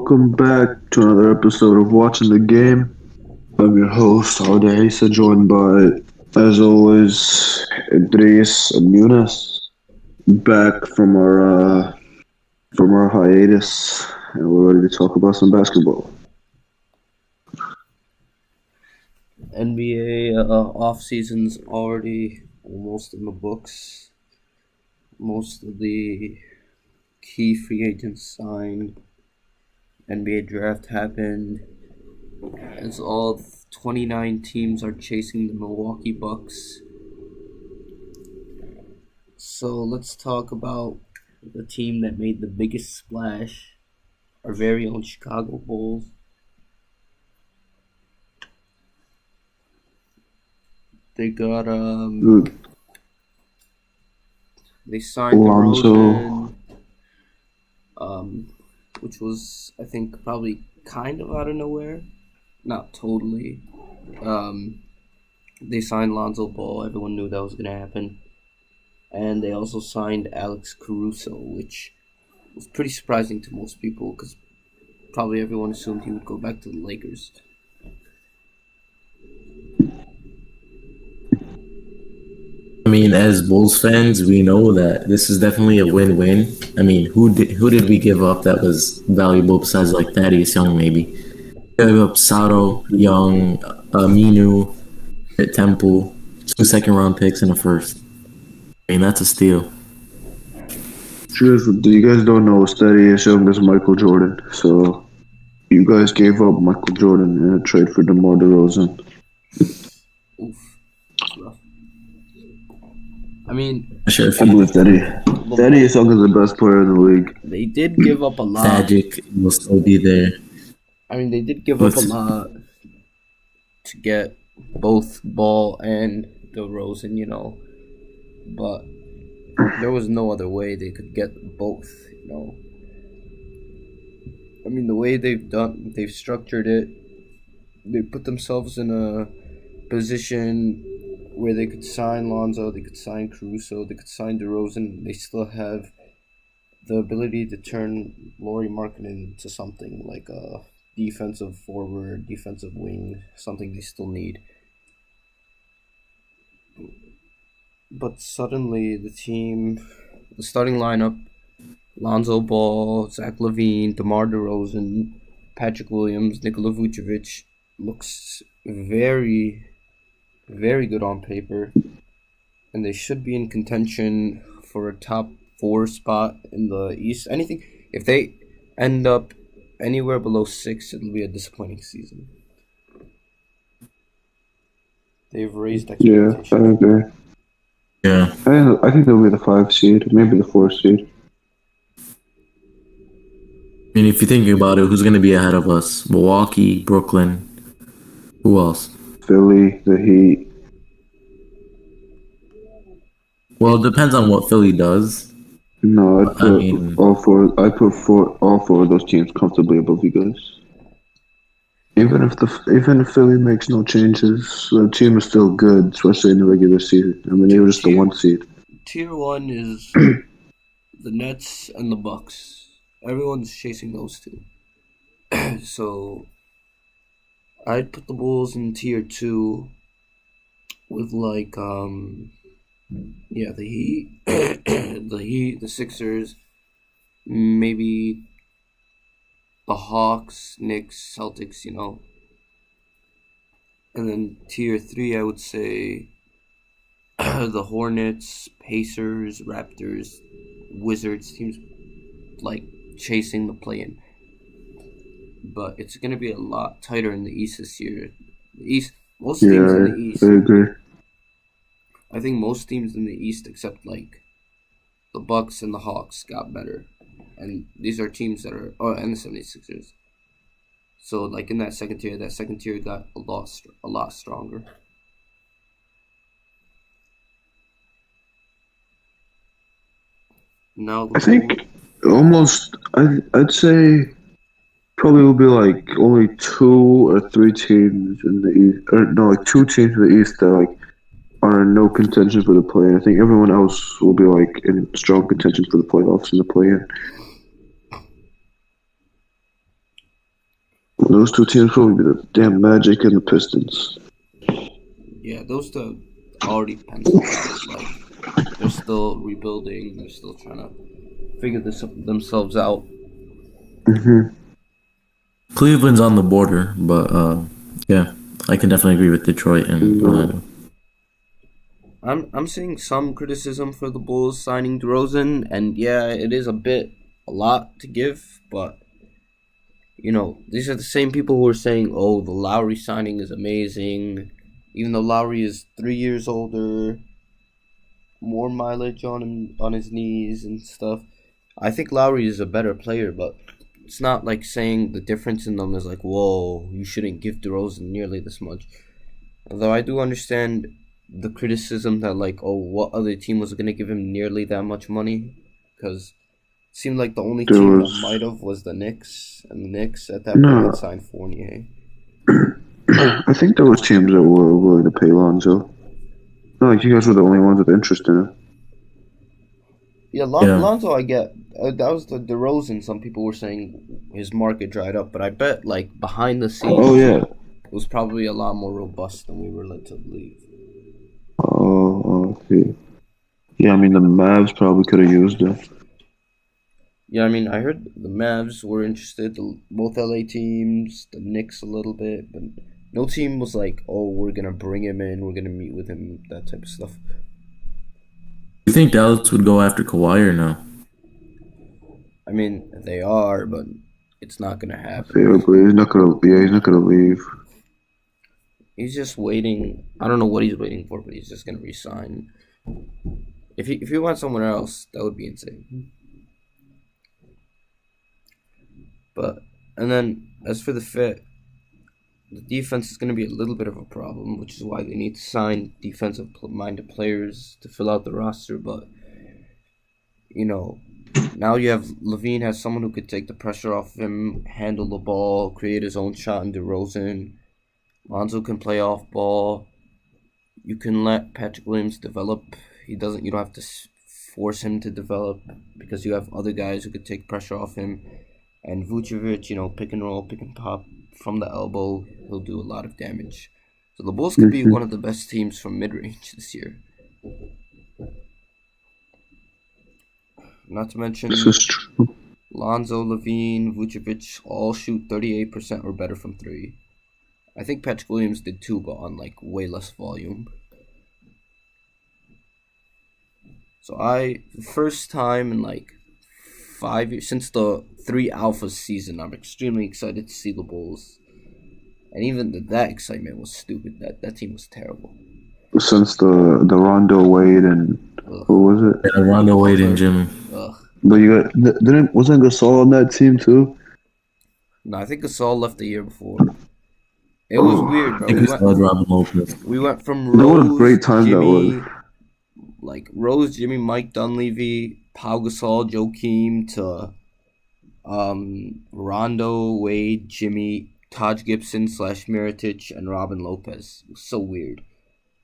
welcome back to another episode of Watching the Game. I'm your host, Odeh, joined by, as always, Idrees and Yunis, back from our hiatus, and we're ready to talk about some basketball. NBA off-season's already almost in the books. Most of the key free agents signed. NBA draft happened. As all 29 teams are chasing the Milwaukee Bucks. So let's talk about the team that made the biggest splash. Our very own Chicago Bulls. They got they signed Lonzo. DeRozan, which was I think probably kind of out of nowhere, not totally. They signed Lonzo Ball. Everyone knew that was gonna happen, and they also signed Alex Caruso, which was pretty surprising to most people because probably everyone assumed he would go back to the Lakers. I mean, as Bulls fans, we know that this is definitely a win-win. I mean, who did we give up that was valuable besides like Thaddeus Young maybe? We gave up Sato, Young, Minu, at Temple, 2 second-round picks and a first. I mean, that's a steal. Truth, you guys don't know, Thaddeus Young is Michael Jordan, so you guys gave up Michael Jordan in a trade for DeMar DeRozan. Oof, that's rough. I mean, I believe Thaddeus Young is the best player in the league. They did give up a lot. Magic will still be there. I mean, they did give up a lot to get both Ball and DeRozan, but there was no other way they could get both, I mean, the way they've structured it, they put themselves in a position where they could sign Lonzo, they could sign Caruso, they could sign DeRozan. They still have the ability to turn Lauri Markkanen into something like a defensive forward, defensive wing, something they still need. But suddenly the starting lineup, Lonzo Ball, Zach LaVine, DeMar DeRozan, Patrick Williams, Nikola Vucevic, looks very, very good on paper, and they should be in contention for a top 4 spot in the East. If they end up anywhere below 6, it'll be a disappointing season. They've raised expectations. Yeah, I agree. Yeah. I think they'll be the 5 seed, maybe the 4 seed. I mean, if you're thinking about it, who's going to be ahead of us? Milwaukee, Brooklyn, who else? Philly, the Heat. Well, it depends on what Philly does. No, I'd put all four of those teams comfortably above you guys. Even if Philly makes no changes, the team is still good, especially in the regular season. I mean, they were just the 1 seed. Tier 1 is the Nets and the Bucks. Everyone's chasing those two. So I'd put the Bulls in tier 2 with the Heat, the Sixers, maybe the Hawks, Knicks, Celtics, And then tier 3, I would say the Hornets, Pacers, Raptors, Wizards, teams like chasing the play-in. But it's going to be a lot tighter in the East this year. Most teams in the East. I agree. I think most teams in the East, except like the Bucks and the Hawks, got better. And these are teams that are... Oh, and the 76ers. So, like, in that second tier got a lot stronger. Now, I think I'd say probably will be like only 2 or 3 teams in the East, or no, like 2 teams in the East that like are in no contention for the play-in. I think everyone else will be like in strong contention for the playoffs and the play-in. Those two teams probably be the damn Magic and the Pistons. Yeah, those two already penciled out. Like, they're still rebuilding. They're still trying to figure themselves out. Mm-hmm. Cleveland's on the border, but yeah, I can definitely agree with Detroit and Orlando. I'm seeing some criticism for the Bulls signing DeRozan, and yeah, it is a lot to give, but you know, these are the same people who are saying, "Oh, the Lowry signing is amazing," even though Lowry is 3 years older, more mileage on his knees and stuff. I think Lowry is a better player, but it's not like saying the difference in them is like, whoa, you shouldn't give DeRozan nearly this much. Although I do understand the criticism that like, oh, what other team was going to give him nearly that much money? Because it seemed like the only team that might have was the Knicks, and the Knicks at that point had signed Fournier. I think there was teams that were willing to pay Lonzo. No, like you guys were the only ones with interest in it. Yeah, Lonzo, I get. That was the DeRozan. Some people were saying his market dried up, but I bet like behind the scenes, it was probably a lot more robust than we were led to believe. Oh, okay. Yeah, I mean the Mavs probably could have used it. Yeah, I mean I heard the Mavs were interested. Both LA teams, the Knicks a little bit, but no team was like, "Oh, we're gonna bring him in. We're gonna meet with him." That type of stuff. You think Dallas would go after Kawhi or no? I mean, they are, but it's not gonna happen. He's not gonna leave. He's just waiting. I don't know what he's waiting for, but he's just gonna resign. If he went somewhere else, that would be insane. But and then as for the fit, the defense is going to be a little bit of a problem, which is why they need to sign defensive-minded players to fill out the roster. But, you know, now you have LaVine has someone who could take the pressure off him, handle the ball, create his own shot in DeRozan. Lonzo can play off ball. You can let Patrick Williams develop. You don't have to force him to develop because you have other guys who could take pressure off him. And Vucevic, pick and roll, pick and pop from the elbow, he'll do a lot of damage. So the Bulls could be one of the best teams from mid-range this year. Not to mention, Lonzo, LaVine, Vucevic all shoot 38% or better from three. I think Patrick Williams did too, but on way less volume. So the first time in 5 years, since the 3 Alphas season, I'm extremely excited to see the Bulls. And even that excitement was stupid. That team was terrible. Since the Rondo Wade and who was it? Yeah, Rondo Wade and Jimmy. But you got wasn't Gasol on that team too? No, I think Gasol left the year before. It was weird, bro. We went from Rose, what a great time Jimmy, that was. Rose, Jimmy, Mike Dunleavy, Pau Gasol, Joakim to Rondo, Wade, Jimmy, Taj Gibson / Mirotic, and Robin Lopez. It was so weird.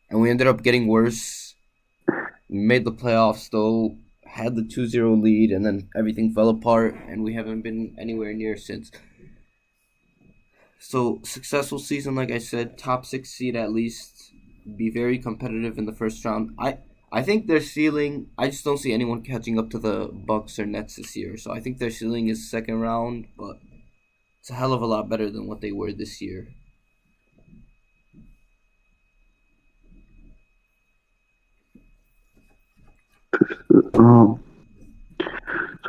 And we ended up getting worse. We made the playoffs though, had the 2-0 lead, and then everything fell apart, and we haven't been anywhere near since. So, successful season, like I said, top 6 seed at least, be very competitive in the first round. I think their ceiling, I just don't see anyone catching up to the Bucks or Nets this year. So I think their ceiling is second round, but it's a hell of a lot better than what they were this year. So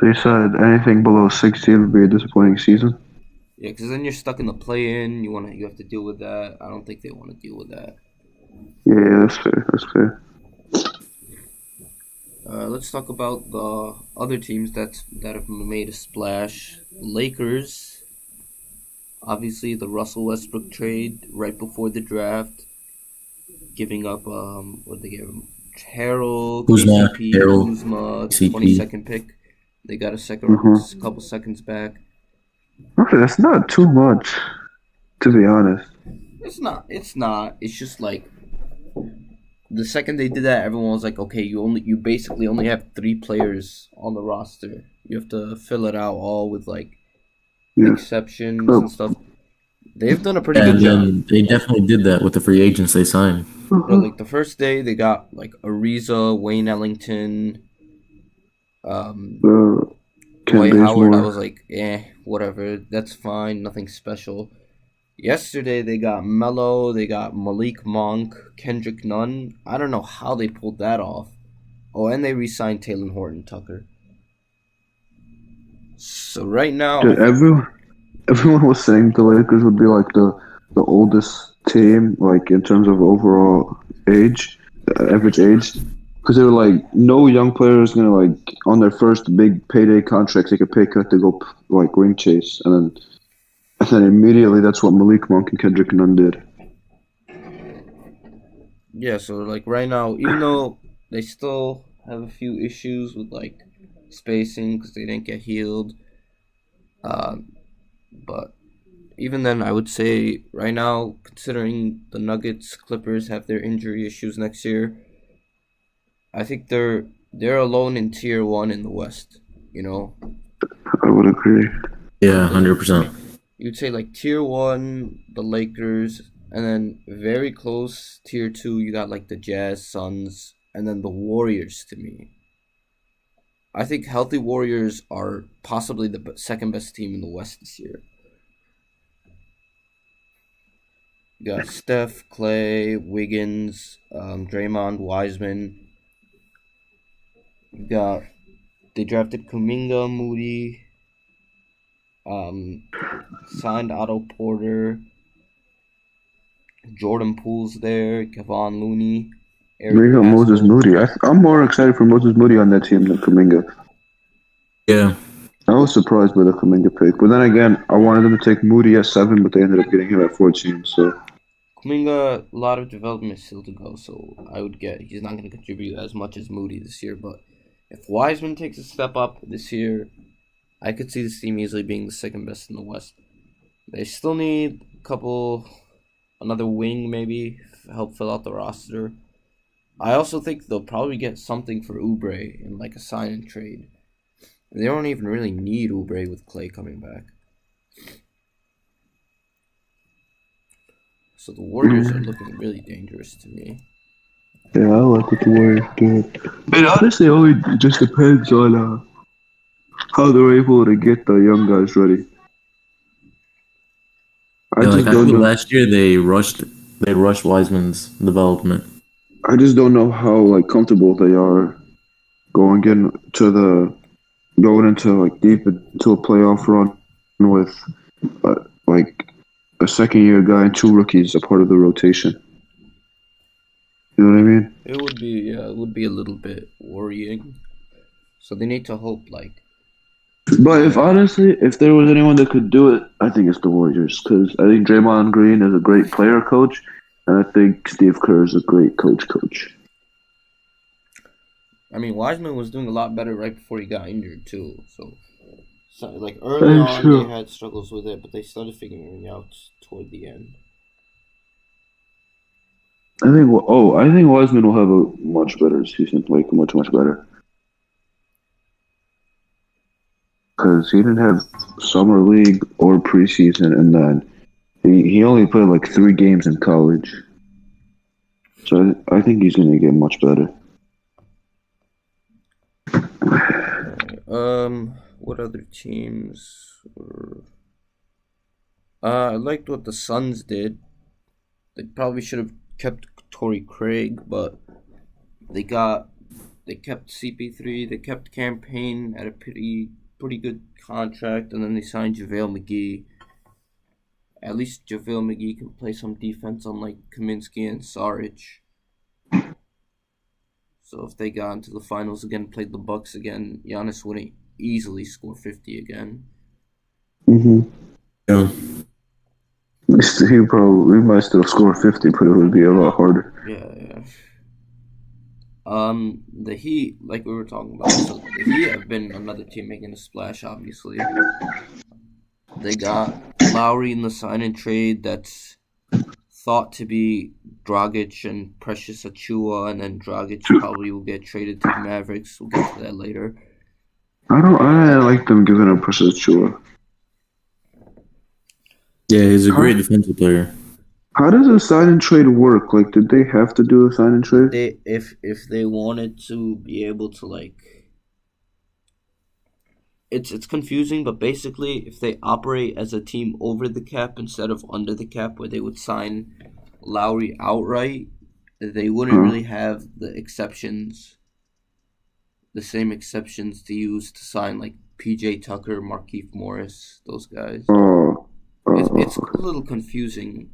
you said anything below 16 would be a disappointing season? Yeah, because then you're stuck in the play-in. You have to deal with that. I don't think they want to deal with that. Yeah, that's fair. Let's talk about the other teams that have made a splash. Lakers, obviously the Russell Westbrook trade right before the draft, giving up what did they give him? Harold, KCP, Kuzma, 22nd pick. They got a couple seconds back. Okay, that's not too much, to be honest. It's not. It's just the second they did that, everyone was like, okay, you basically only have 3 players on the roster. You have to fill it out all with exceptions and stuff. They've done a pretty Yeah, good and job. then they definitely did that with the free agents they signed. Bro, like the first day they got like Ariza, Wayne Ellington, um, Ken Dwight Howard. I was Bazemore. like, whatever, that's fine, nothing special. Yesterday they got Melo, they got Malik Monk, Kendrick Nunn. I don't know how they pulled that off. Oh, and they re-signed Taylor Horton Tucker. So right now, I Dude, think everyone was saying the Lakers would be like the oldest team, like in terms of overall age, average age, because they were like no young player is gonna like on their first big payday contract take a pay cut to go like ring chase, and then immediately that's what Malik Monk and Kendrick Nunn did. yeah. So like right now, even though they still have a few issues with like spacing because they didn't get healed, but even then, I would say right now, considering the Nuggets, Clippers have their injury issues next year, I think they're alone in tier one in the West. You know, I would agree. Yeah, like 100%. you'd say like tier one, the Lakers, and then very close tier two, you got like the Jazz, Suns, and then the Warriors. To me, I think healthy Warriors are possibly the second best team in the West this year. You got Steph, Clay, Wiggins, Draymond, Wiseman. You got they drafted Kuminga, Moody, um, signed Otto Porter, Jordan Poole's there, Kevon Looney, We Eric got Moses Pascal. Moody. I'm more excited for Moses Moody on that team than Kuminga. Yeah. I was surprised by the Kuminga pick, but then again, I wanted them to take Moody at 7, but they ended up getting him at 14. So Kuminga, a lot of development still to go, so I would get he's not going to contribute as much as Moody this year. But if Wiseman takes a step up this year, I could see this team easily being the second best in the West. They still need another wing maybe, to help fill out the roster. I also think they'll probably get something for Oubre in like a sign and trade. They don't even really need Oubre with Clay coming back. So the Warriors are looking really dangerous to me. yeah, I like what the Warriors do. It honestly only just depends on how they're able to get the young guys ready. I Yeah, like just I don't feel know. last year they rushed Wiseman's development. I just don't know how like comfortable they are going into like deep into a playoff run with like a second year guy and two rookies a part of the rotation. You know what I mean? It would be a little bit worrying. So they need to hope like But if there was anyone that could do it, I think it's the Warriors because I think Draymond Green is a great player coach, and I think Steve Kerr is a great coach. I mean Wiseman was doing a lot better right before he got injured too. So like early That's on they true. had struggles with it, but they started figuring it out toward the end. I think Wiseman will have a much better season, like much better, because he didn't have summer league or preseason, and then he only played like 3 games in college. So I think he's gonna get much better. What other teams? I liked what the Suns did. They probably should have kept Torrey Craig, but they got they kept CP3. They kept Campaign at a pretty good contract, and then they signed JaVale McGee. At least JaVale McGee can play some defense, unlike Kaminsky and Saric. So if they got into the finals again, played the Bucks again, Giannis wouldn't easily score 50 again. Mm-hmm. Yeah. We might still score 50, but it would be a lot harder. Yeah. The Heat, like we were talking about, so the Heat have been another team making a splash. Obviously, they got Lowry in the sign and trade. That's thought to be Dragic and Precious Achua, and then Dragic probably will get traded to the Mavericks. We'll get to that later. I like them giving up Precious Chua. Yeah, he's a How, great defensive player. how does a sign and trade work? Like, did they have to do a sign and trade? If they wanted to be able to like, it's confusing, but basically, if they operate as a team over the cap instead of under the cap, where they would sign Lowry outright, they wouldn't Huh? really have the same exceptions to use to sign like PJ Tucker, Markieff Morris, those guys. Oh, It's oh, a little confusing.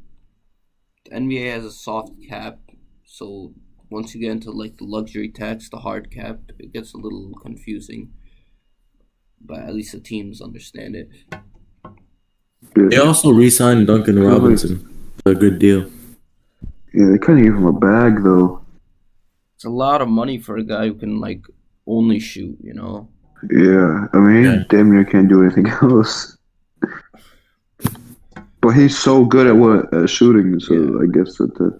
The NBA has a soft cap, so once you get into like the luxury tax, the hard cap, it gets a little confusing. But at least the teams understand it. They yeah. also re-signed Duncan Cause like, Robinson for a good deal. yeah, they kind of gave him a bag though. It's a lot of money for a guy who can like only shoot, you know. Yeah, I mean, Yeah. he damn near can't do anything else. But he's so good at shooting, Yeah. so I guess that.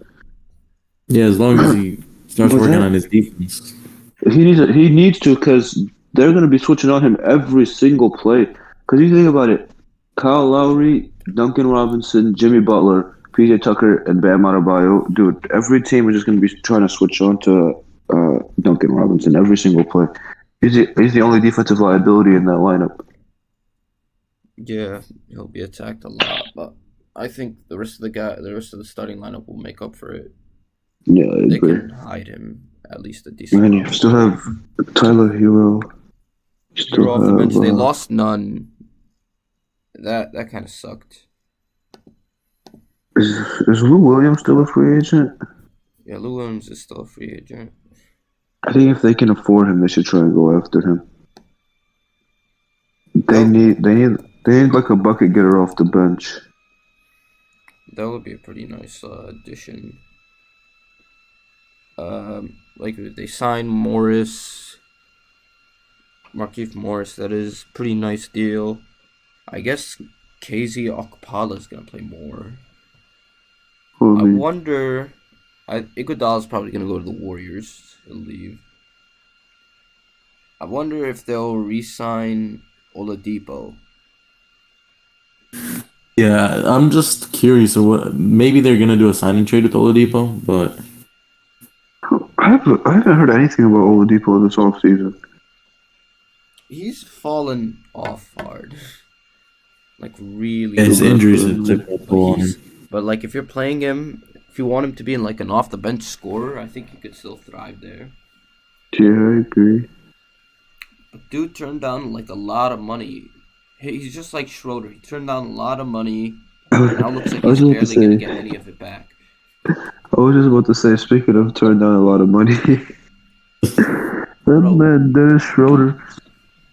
Yeah, as long as he starts But working on that his defense. he needs to because they're gonna be switching on him every single play. Because you think about it, Kyle Lowry, Duncan Robinson, Jimmy Butler, PJ Tucker, and Bam Adebayo, dude. Every team is just gonna be trying to switch on to Duncan Robinson every single play. He's the only defensive liability in that lineup. Yeah, he'll be attacked a lot, but I think the rest of the starting lineup will make up for it. Yeah, I They agree. can hide him at least a decent Man, you amount. still have Tyler Hero. You still Hero off the bench, have they lost none. That kind of sucked. is is Lou Williams still a free agent? Yeah, Lou Williams is still a free agent. I think if they can afford him, they should try and go after him. They That need they need they need like a bucket getter off the bench. that would be a pretty nice addition. Like if they sign Markieff Morris. That is pretty nice deal. I guess KZ Okpala is gonna play more. Well, I I mean, wonder. Iguodala's probably gonna go to the Warriors and leave. I wonder if they'll re-sign Oladipo. Yeah, I'm just curious of what maybe they're gonna do a signing trade with Oladipo, but I haven't heard anything about Oladipo this offseason. He's fallen off hard, like really his Feel hard. bad for injuries have him. took a But toll on him. like if you're playing him, if you want him to be in like an off the bench scorer, I think he could still thrive there. Yeah, I agree. But dude turned down like a lot of money. He's just like Schroeder. He turned down a lot of money, and now looks like I was he's about to barely gonna say. get any of it back. I was just about to say. Speaking of turning down a lot of money, that Bro, man Dennis Schroeder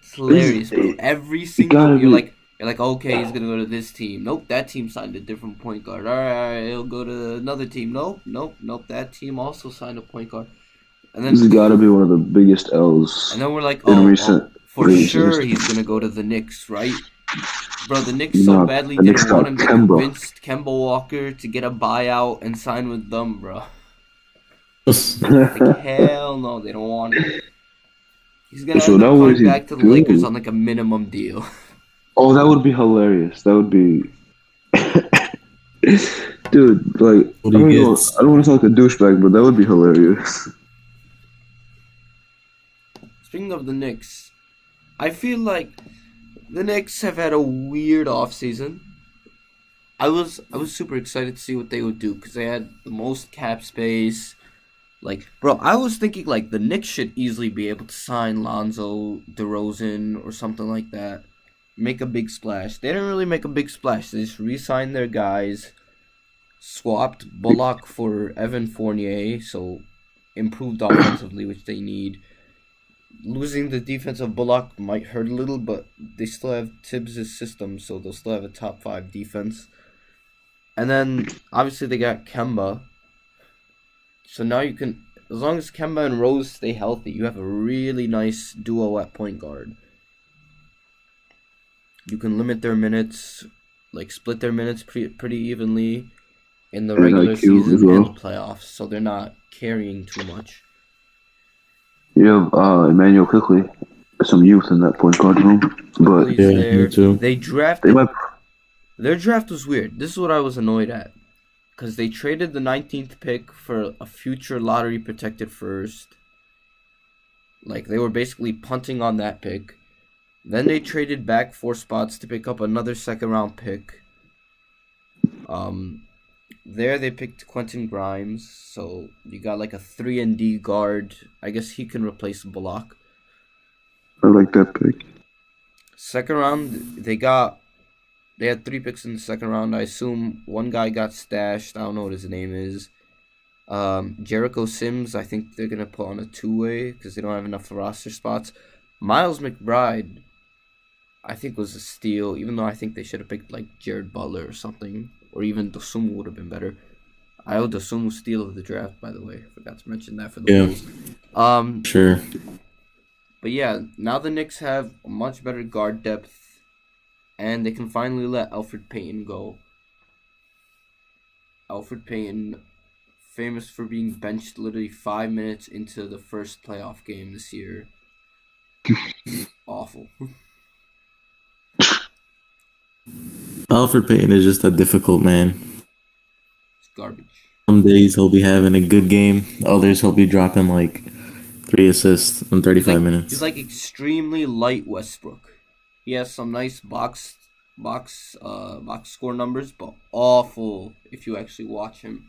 it's is hilarious, bro. Every he gotta single be. you're like, okay, he's gonna go to this team. Nope, that team signed a different point guard. All right, he'll go to another team. Nope. That team also signed a point guard. And This then has got to be one of the biggest L's we're like, in oh, recent for free agency sure history. he's gonna go to the Knicks, right? Bro, the Knicks so No, badly the Knicks didn't want got him, they Kemba. convinced Kemba Walker to get a buyout and sign with them, bro. Like, hell no, they don't want him. He's gonna So end up now what does coming he back to the Lakers do? on like a minimum deal. Oh, that would be hilarious. That would be, dude. Like, What I he don't know. gets. I don't want to sound like a douchebag, but that would be hilarious. Speaking of the Knicks, I feel like the Knicks have had a weird offseason. I was super excited to see what they would do because they had the most cap space. Like, bro, I was thinking like the Knicks should easily be able to sign Lonzo, DeRozan, or something like that. Make a big splash. They didn't really make a big splash. They just re-signed their guys, swapped Bullock for Evan Fournier, so improved offensively, which they need. Losing the defense of Bullock might hurt a little, but they still have Tibbs' system, so they'll still have a top 5 defense. And then, obviously, they got Kemba. So now you can, as long as Kemba and Rose stay healthy, you have a really nice duo at point guard. You can limit their minutes, like split their minutes pretty evenly in the And regular IQ as season and the well. playoffs, so they're not carrying too much. You have Emmanuel Quickley, some youth in that point guard room, but Quickly's Yeah, me there. too. They they drafted might. Their draft was weird. This is what I was annoyed at. Because they traded the 19th pick for a future lottery protected first. Like, they were basically punting on that pick. Then they traded back 4 spots to pick up another second round pick. There they picked Quentin Grimes, so you got like a 3-and-D guard. I guess he can replace Bullock. I like that pick. Second round, they had 3 picks in the second round. I assume one guy got stashed. I don't know what his name is. Jericho Sims, I think they're going to put on a 2-way because they don't have enough roster spots. Miles McBride, I think, was a steal, even though I think they should have picked like Jared Butler or something. Or even Dosunmu would have been better. I owe Dosunmu steal of the draft, by the way. Forgot to mention that for the Bulls. Sure. But yeah, now the Knicks have a much better guard depth. And they can finally let Elfrid Payton go. Elfrid Payton, famous for being benched literally 5 minutes into the first playoff game this year. Awful. Alfred Payton is just a difficult man. It's garbage. Some days he'll be having a good game. Others he'll be dropping like 3 assists in 35 minutes. He's like extremely light Westbrook. He has some nice box score numbers, but awful if you actually watch him.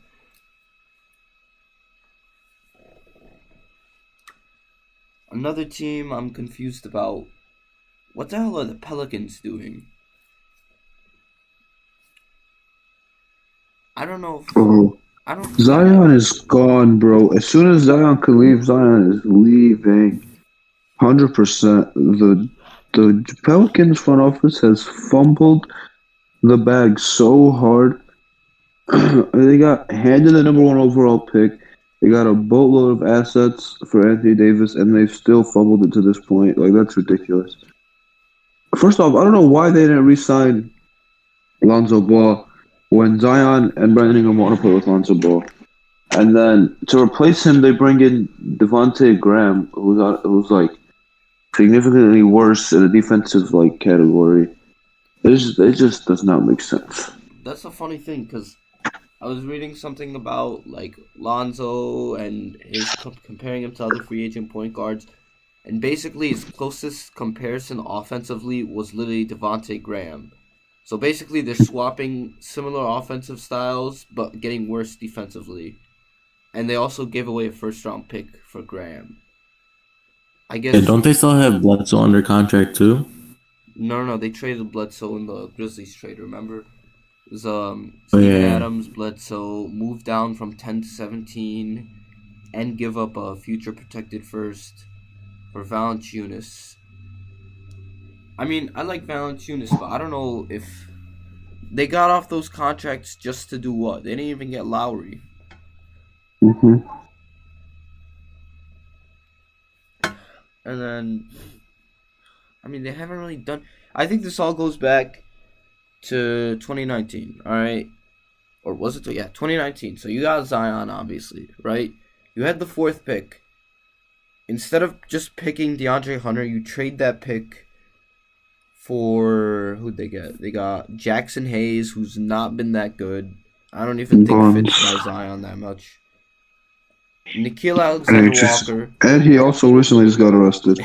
Another team I'm confused about. What the hell are the Pelicans doing? I don't know. Zion is gone, bro. As soon as Zion can leave, Zion is leaving. 100%. The Pelicans front office has fumbled the bag so hard. They got handed the number 1 overall pick. They got a boatload of assets for Anthony Davis, and they've still fumbled it to this point. Like, that's ridiculous. First off, I don't know why they didn't re-sign Lonzo Ball when Zion and Brandon Ingram want to play with Lonzo Ball. And then to replace him, they bring in Devontae Graham, who's like significantly worse in a defensive like category. It just does not make sense. That's a funny thing because I was reading something about like Lonzo and his comparing him to other free agent point guards, and basically his closest comparison offensively was literally Devontae Graham. So basically, they're swapping similar offensive styles, but getting worse defensively. And they also gave away a first-round pick for Graham. I guess. Yeah, don't they still have Bledsoe under contract too? No. They traded Bledsoe in the Grizzlies trade. Remember, it was Steven Adams, Bledsoe moved down from 10 to 17, and give up a future protected first for Valanciunas. I mean, I like Valanciunas, but I don't know if they got off those contracts just to do what? They didn't even get Lowry. Mm-hmm. And then, I mean, they haven't really done... I think this all goes back to 2019, all right? Or was it? Yeah, 2019. So you got Zion, obviously, right? You had the 4th pick. Instead of just picking DeAndre Hunter, you trade that pick for who'd they get? They got Jackson Hayes, who's not been that good. I don't even think fits by Zion that much. Nikhil Alexander-Walker. And he also recently just got arrested.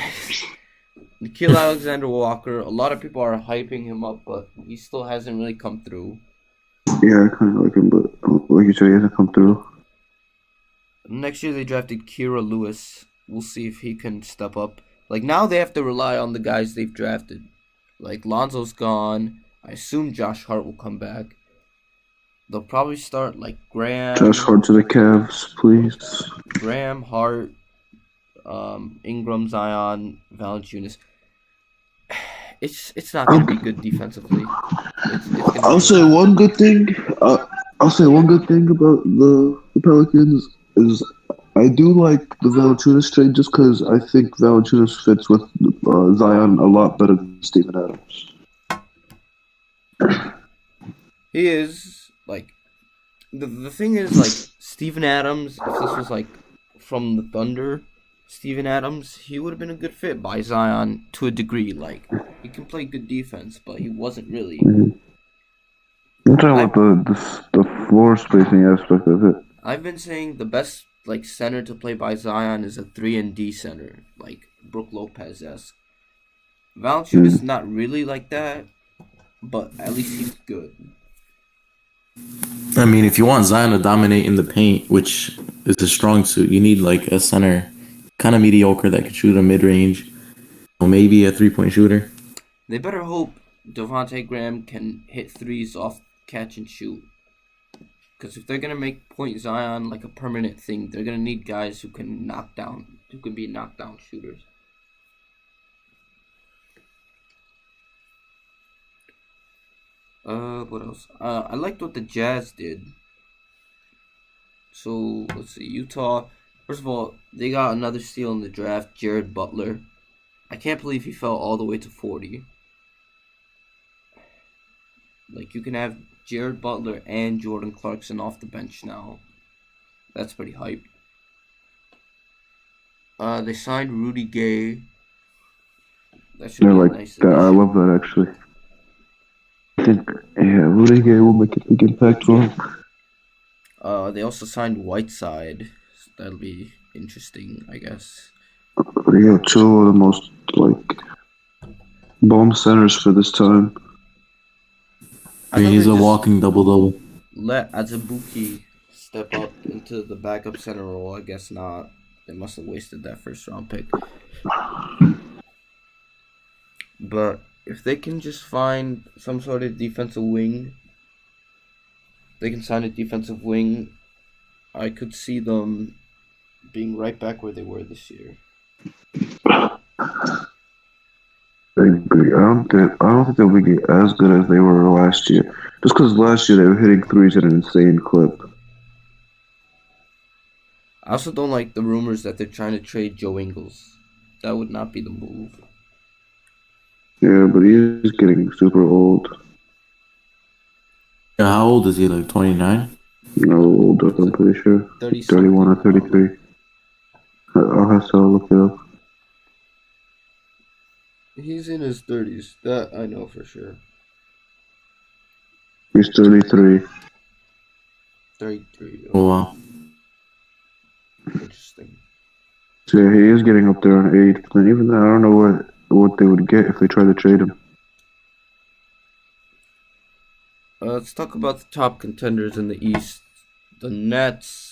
Nikhil Alexander-Walker. A lot of people are hyping him up, but he still hasn't really come through. Yeah, I kind of like him, but like you said, he hasn't come through. Next year they drafted Kira Lewis. We'll see if he can step up. Like, now they have to rely on the guys they've drafted. Like, Lonzo's gone. I assume Josh Hart will come back. They'll probably start, like, Graham. Josh Hart to the Cavs, please. Graham, Hart, Ingram, Zion, Valanciunas. It's not going to be good defensively. I'll say one good thing. I'll say one good thing about the Pelicans is I do like the Valanciunas trade just because I think Valanciunas fits with Zion a lot better than Steven Adams. He is, like, the thing is, like, Steven Adams, if this was, like, from the Thunder, Steven Adams, he would have been a good fit by Zion to a degree. Like, he can play good defense, but he wasn't really. Mm-hmm. I'm talking about the floor spacing aspect of it. I've been saying the best center to play by Zion is a 3-and-D center, like Brook Lopez-esque. Valanciunas is not really like that, but at least he's good. I mean, if you want Zion to dominate in the paint, which is a strong suit, you need like a center, kind of mediocre that can shoot a mid-range, or maybe a three-point shooter. They better hope Devontae Graham can hit threes off catch and shoot. Because if they're gonna make Point Zion like a permanent thing, they're gonna need guys who can be knockdown shooters. What else? I liked what the Jazz did. So let's see, Utah. First of all, they got another steal in the draft, Jared Butler. I can't believe he fell all the way to 40. Like, you can have Jared Butler and Jordan Clarkson off the bench now. That's pretty hype. They signed Rudy Gay. That should be a nice addition. I love that actually. I think Rudy Gay will make a big impact for him. They also signed Whiteside. So that'll be interesting, I guess. Yeah, two of the most bomb centers for this time. I mean, he's a walking double-double. Let Azubuike step up into the backup center role. I guess not. They must have wasted that first round pick. But if they can just find some sort of defensive wing, they can sign a defensive wing, I could see them being right back where they were this year. I agree. I don't think they'll be as good as they were last year. Just because last year they were hitting threes at an insane clip. I also don't like the rumors that they're trying to trade Joe Ingles. That would not be the move. Yeah, but he's getting super old. Yeah, how old is he? Like 29? No, older, I'm pretty sure. 31 or 33. I'll have to look it up. He's in his 30s. That I know for sure. He's 33. 33. Oh, wow. Interesting. So yeah, he is getting up there on age. But even then, I don't know what they would get if they tried to trade him. Let's talk about the top contenders in the East. The Nets.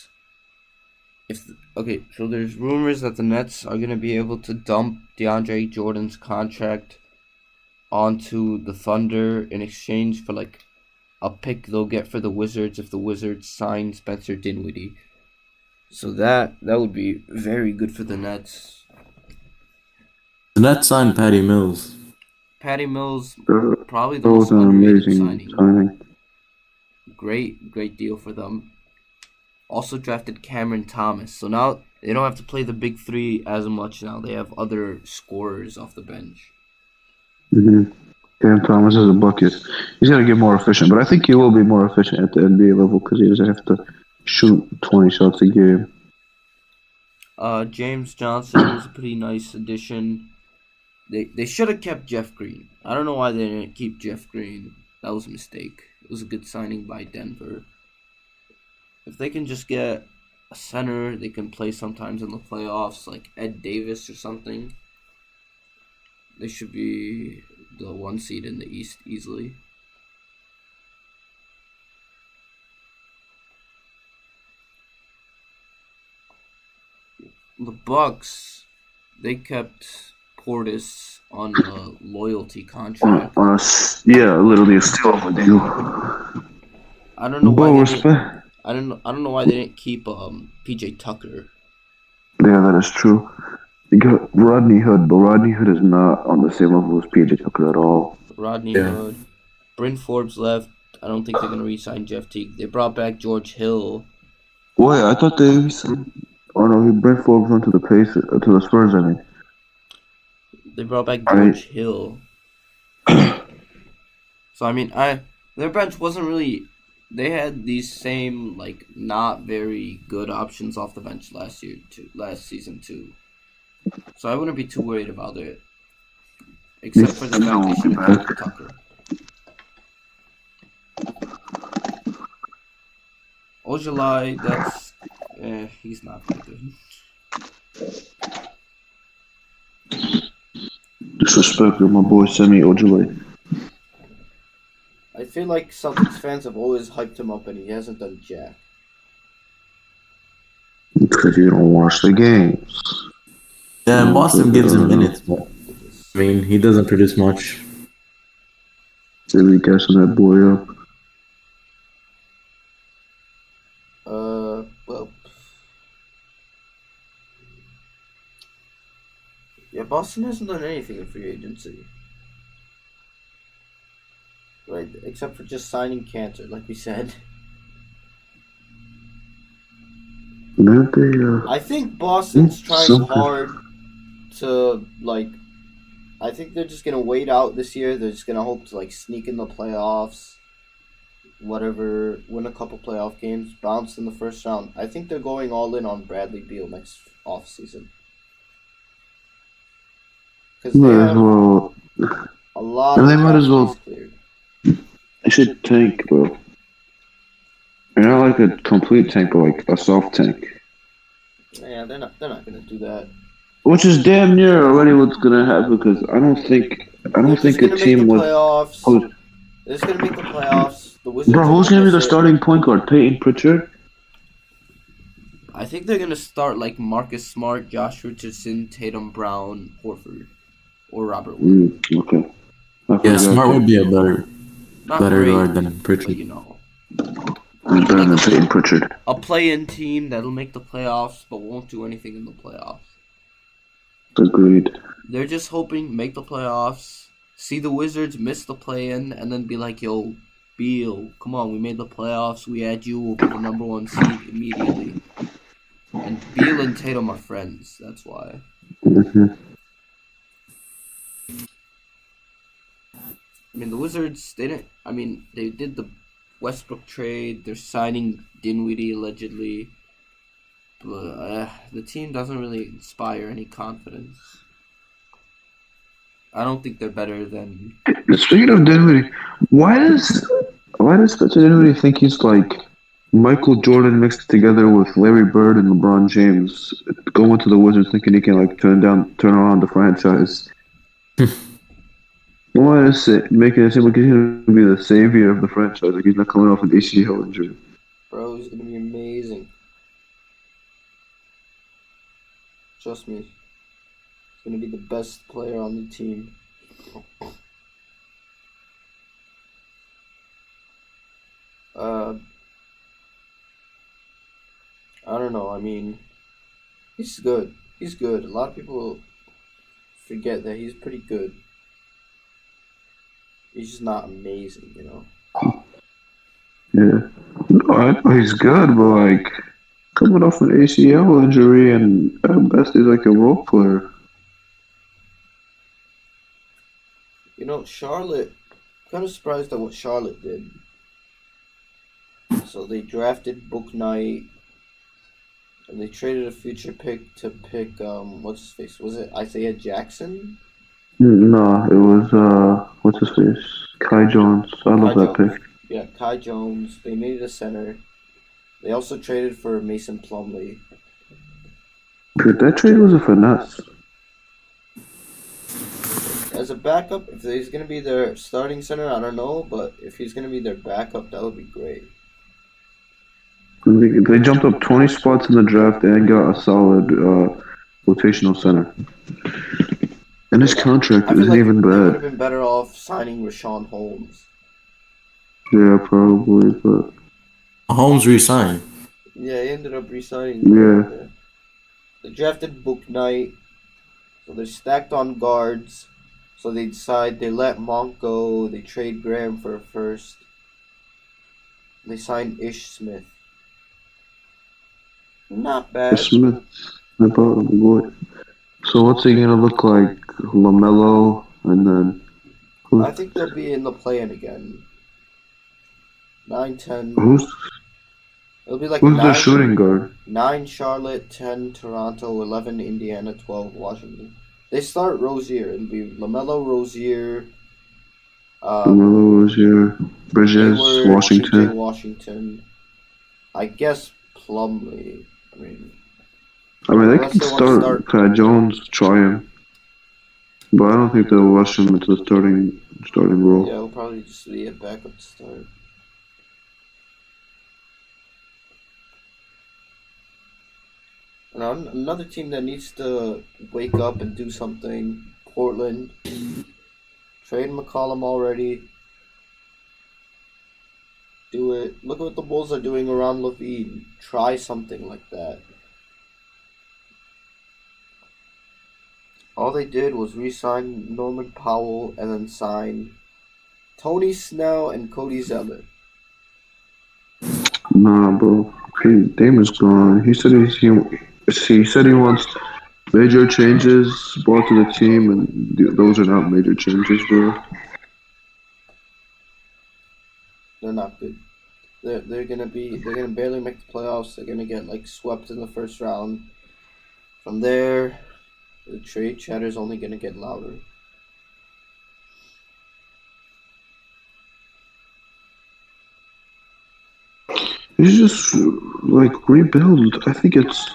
So there's rumors that the Nets are going to be able to dump DeAndre Jordan's contract onto the Thunder in exchange for a pick they'll get for the Wizards if the Wizards sign Spencer Dinwiddie. So that would be very good for the Nets. The Nets signed Patty Mills. Patty Mills, probably the most an underrated amazing signing. Great deal for them. Also drafted Cameron Thomas. So now they don't have to play the big three as much now. They have other scorers off the bench. Mm-hmm. Cam Thomas is a bucket. He's got to get more efficient, but I think he will be more efficient at the NBA level because he doesn't have to shoot 20 shots a game. James Johnson was a pretty nice addition. They should have kept Jeff Green. I don't know why they didn't keep Jeff Green. That was a mistake. It was a good signing by Denver. If they can just get a center, they can play sometimes in the playoffs, like Ed Davis or something. They should be the 1 seed in the East easily. The Bucks, they kept Portis on a loyalty contract. Literally a steal of a deal. I don't know why they didn't. I don't know why they didn't keep PJ Tucker. Yeah, that is true. You got Rodney Hood, but Rodney Hood is not on the same level as PJ Tucker at all. Rodney Hood. Bryn Forbes left. I don't think they're gonna re-sign Jeff Teague. They brought back George Hill. Wait, I thought they re-signed. Oh no, Bryn Forbes went to the to the Spurs. I mean, they brought back George Hill. So I mean, their bench wasn't really. They had these same not very good options off the bench last season too. So I wouldn't be too worried about it, except for the fact they should have kept Tucker. Ojolai, that's he's not that good. Disrespect to my boy Semi Ojale. I feel like Celtics fans have always hyped him up, and he hasn't done jack. Because you don't watch the games. Yeah, No, Boston but, gives him minutes, but I mean, he doesn't produce much. Really gassing that boy up. Well, yeah, Boston hasn't done anything in free agency. Right, except for just signing Cantor, like we said. I think Boston's trying hard to, like, I think they're just going to wait out this year. They're just going to hope to, like, sneak in the playoffs, whatever, win a couple playoff games, bounce in the first round. I think they're going all in on Bradley Beal next offseason. Because they have a lot of might as well. cleared. They should tank, bro. And not like a complete tank, but like a soft tank. Yeah, they're not gonna do that. Which is damn near already what's gonna happen because I don't think a team with. They're just gonna make the playoffs. The Wizards. Bro, who's gonna be the starting point guard? Peyton Pritchard. I think they're gonna start like Marcus Smart, Josh Richardson, Tatum Brown, Horford, or Robert Wood. Okay. Yeah, Smart would be a better guard than Pritchard. But, you know. Better than Peyton Pritchard. A play-in team that'll make the playoffs, but won't do anything in the playoffs. Agreed. They're just hoping make the playoffs, see the Wizards miss the play-in, and then be like, "Yo, Beal, come on, we made the playoffs. We had you. We'll be the number one seed immediately." And Beal and Tatum are friends. That's why. Mm-hmm. I mean, the Wizards, they did the Westbrook trade. They're signing Dinwiddie allegedly. But the team doesn't really inspire any confidence. I don't think they're better than... Speaking of Dinwiddie, why does Spencer Dinwiddie think he's like Michael Jordan mixed together with Larry Bird and LeBron James going to the Wizards thinking he can like turn around the franchise? Why is it making it seem like he's going to be the savior of the franchise? Like he's not coming off an ACL injury. Bro, he's going to be amazing. Trust me. He's going to be the best player on the team. I don't know. I mean, he's good. He's good. A lot of people forget that he's pretty good. He's just not amazing, you know? Yeah. No, I know he's good, but like coming off an ACL injury and at best he's like a role player. You know, Charlotte, kind of surprised at what Charlotte did. So they drafted Book Knight, and they traded a future pick to pick, what's his face? Was it Isaiah Jackson? No, it was, what's his face? Kai Jones. I love that pick. Yeah, Kai Jones. They needed a center. They also traded for Mason Plumlee. Dude, that trade was a finesse. As a backup, if he's going to be their starting center, I don't know, but if he's going to be their backup, that would be great. They jumped up 20 spots in the draft and got a solid rotational center. And his contract isn't even bad. They would have been better off signing Rashawn Holmes. Yeah, probably, but... Holmes re-signed. Yeah, he ended up re-signing. Yeah. They drafted Book Knight, so they're stacked on guards. So they decide they let Monk go. They trade Graham for a first. They signed Ish Smith. Not bad. Ish Smith. I bought him, boy. So what's he gonna look like? LaMelo, and then... I think they'll be in the play-in again. 9-10. It'll be like who's their shooting guard? 9 Charlotte, 10 Toronto, 11 Indiana, 12 Washington. They start Rozier. It'll be LaMelo, Rozier. LaMelo, Rozier, Bridges, Hayward, Washington. Washington. I guess Plumlee. I mean, They unless can they want to start start. Jones, try him, but I don't think they'll rush him into the starting role. Yeah, it'll probably just be a backup to start. And another team that needs to wake up and do something. Portland. Trade McCollum already. Do it. Look at what the Bulls are doing around Levine. Try something like that. All they did was re-sign Norman Powell and then sign Tony Snell and Cody Zeller. Nah, bro. Dame is gone. He said he wants major changes brought to the team, and those are not major changes, bro. They're not good. They're gonna barely make the playoffs. They're gonna get like swept in the first round. From there, the trade chatter is only gonna get louder. He's just like rebuild. I think it's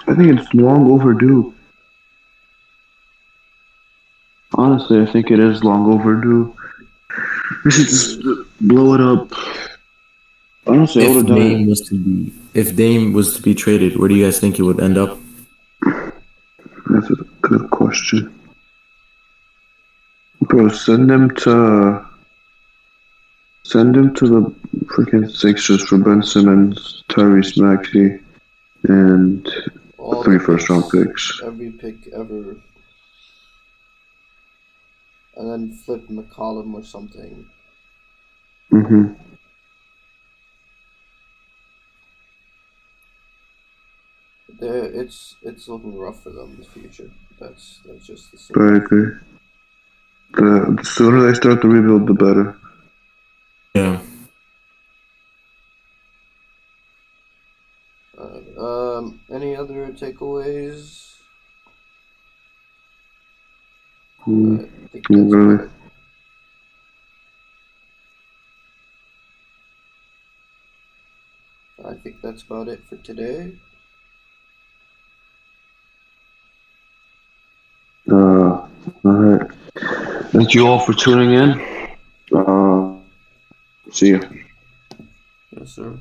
long overdue. Honestly, I think it is long overdue. We should just blow it up. Honestly, I would have done it. If Dame was to be traded, where do you guys think it would end up? That's a good question. Bro, send him to the freaking Sixers for Ben Simmons, Tyrese Maxey, and All 3 the first-round picks, picks. every pick ever, and then flip McCollum or something. Mm-hmm. It's looking rough for them in the future. That's just the I same. agree. The sooner they start the rebuild, the better. Yeah. Any other takeaways? I think that's Really? about it. I think that's about it for today. Alright. Thank you all for tuning in. See ya. Yes, sir.